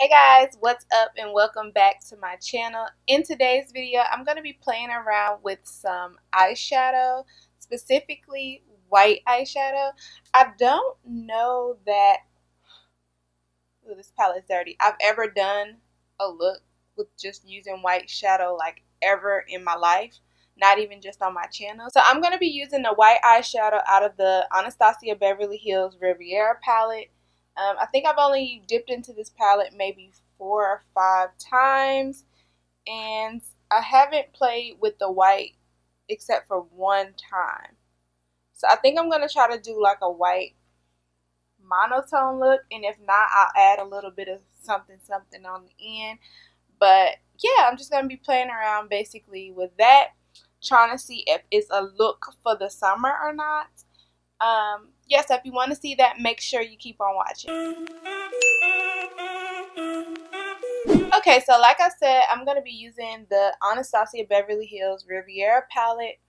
Hey guys, what's up and welcome back to my channel. In today's video, I'm going to be playing around with some eyeshadow, specifically white eyeshadow. I don't know that, ooh, this palette's dirty, I've ever done a look with just using white shadow like ever in my life, not even just on my channel. So I'm going to be using the white eyeshadow out of the Anastasia Beverly Hills Riviera palette. I think I've only dipped into this palette maybe 4 or 5 times, and I haven't played with the white except for one time. So I think I'm going to try to do like a white monotone look, and if not, I'll add a little bit of something on the end. But yeah, I'm just going to be playing around basically with that, trying to see if it's a look for the summer or not. Yes, if you want to see that, make sure you keep on watching. Okay, so like I said, I'm going to be using the Anastasia Beverly Hills Riviera palette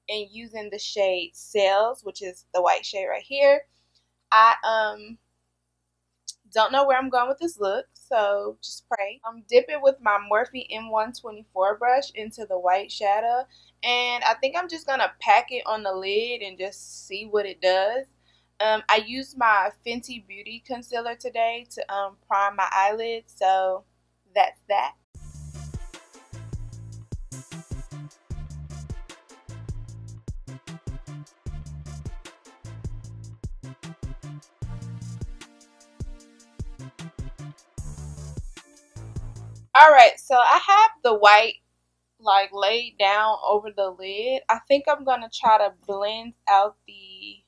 and using the shade Sales, which is the white shade right here. I don't know where I'm going with this look, so just pray. I'm dipping with my Morphe M124 brush into the white shadow, and I think I'm just going to pack it on the lid and just see what it does. I used my Fenty Beauty concealer today to prime my eyelids, so that's that. Alright, so I have the white like laid down over the lid. I think I'm going to try to blend out the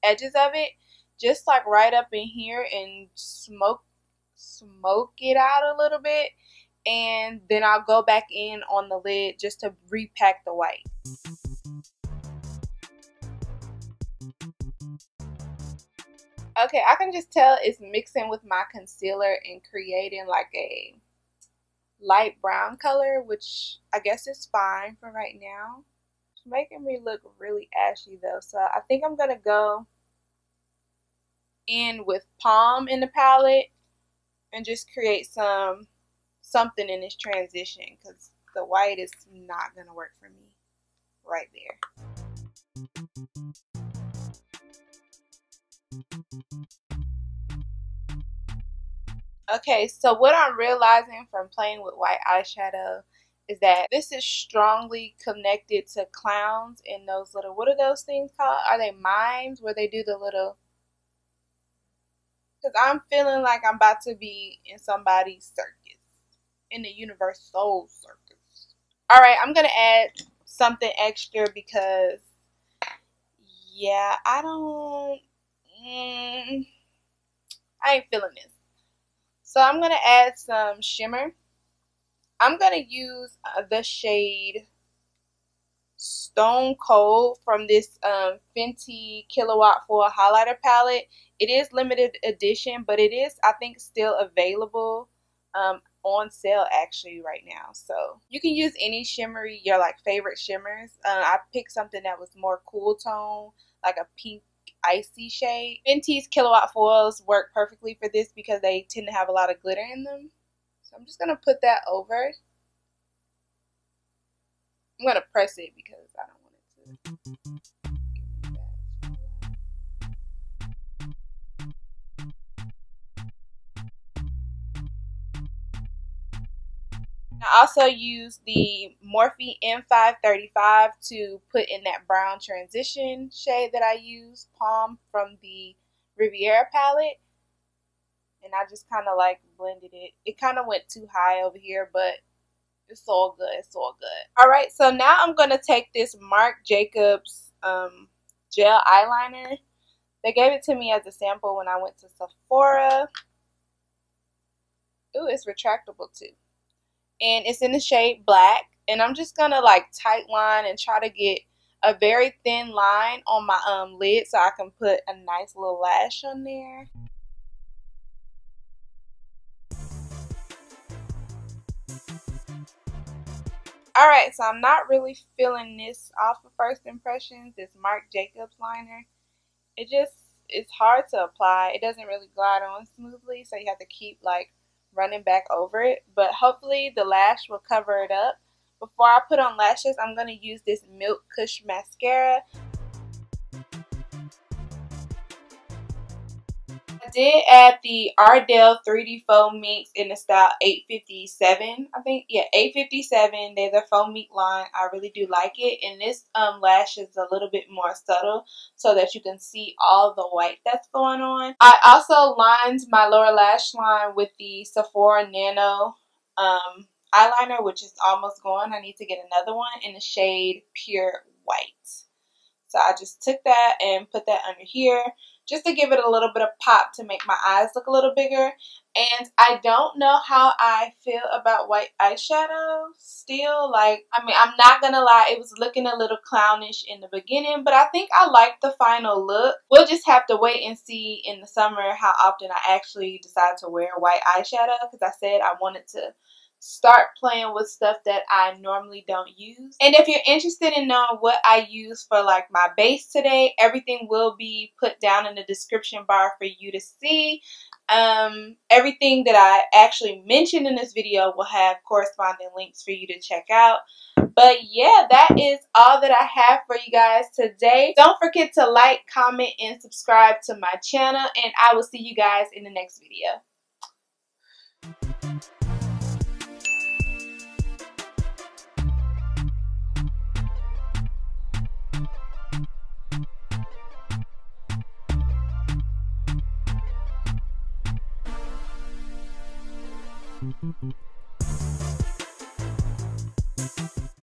edges of it, just like right up in here, and smoke it out a little bit, and then I'll go back in on the lid just to repack the white. Okay, I can just tell it's mixing with my concealer and creating like a light brown color, which I guess is fine for right now. It's making me look really ashy though, so I think I'm gonna go in with Palm in the palette and just create something in this transition, because the white is not gonna work for me right there. Okay, so what I'm realizing from playing with white eyeshadow is that this is strongly connected to clowns and those little, what are those things called? Are they mimes where they do the little, because I'm feeling like I'm about to be in somebody's circus, in the Universal Circus. Alright, I'm going to add something extra because, yeah, I ain't feeling this. So I'm going to add some shimmer. I'm going to use the shade Stone Cold from this Fenty Kilowatt 4 highlighter palette. It is limited edition, but it is, I think, still available on sale actually right now. So you can use any shimmery, your like favorite shimmers. I picked something that was more cool tone, like a pink icy shade. Fenty's Kilowatt 4s work perfectly for this because they tend to have a lot of glitter in them. So I'm just going to put that over. I'm going to press it because I don't want it to. I also use the Morphe M535 to put in that brown transition shade that I use, Palm, from the Riviera palette. And I just kind of like blended it. It kind of went too high over here, but it's all good. It's all good. Alright, so now I'm going to take this Marc Jacobs gel eyeliner. They gave it to me as a sample when I went to Sephora. Ooh, it's retractable too. And it's in the shade Black. And I'm just going to like tight line and try to get a very thin line on my lid so I can put a nice little lash on there. Alright, so I'm not really feeling this off of first impressions, this Marc Jacobs liner. It's hard to apply. It doesn't really glide on smoothly, so you have to keep like running back over it, but hopefully the lash will cover it up. Before I put on lashes, I'm going to use this Milk Kush mascara. I did add the Ardell 3D Foam Minks in the style 857, I think. Yeah, 857. They're the foam mink line. I really do like it. And this lash is a little bit more subtle so that you can see all the white that's going on. I also lined my lower lash line with the Sephora Nano eyeliner, which is almost gone. I need to get another one in the shade Pure White. So I just took that and put that under here just to give it a little bit of pop to make my eyes look a little bigger. And I don't know how I feel about white eyeshadow still. Like, I mean, I'm not gonna lie, it was looking a little clownish in the beginning, but I think I like the final look. We'll just have to wait and see in the summer how often I actually decide to wear white eyeshadow, because I said I wanted to start playing with stuff that I normally don't use. And if you're interested in knowing what I use for like my base today, everything will be put down in the description bar for you to see. Everything that I actually mentioned in this video will have corresponding links for you to check out. But yeah, that is all that I have for you guys today. Don't forget to like, comment, and subscribe to my channel, and I will see you guys in the next video.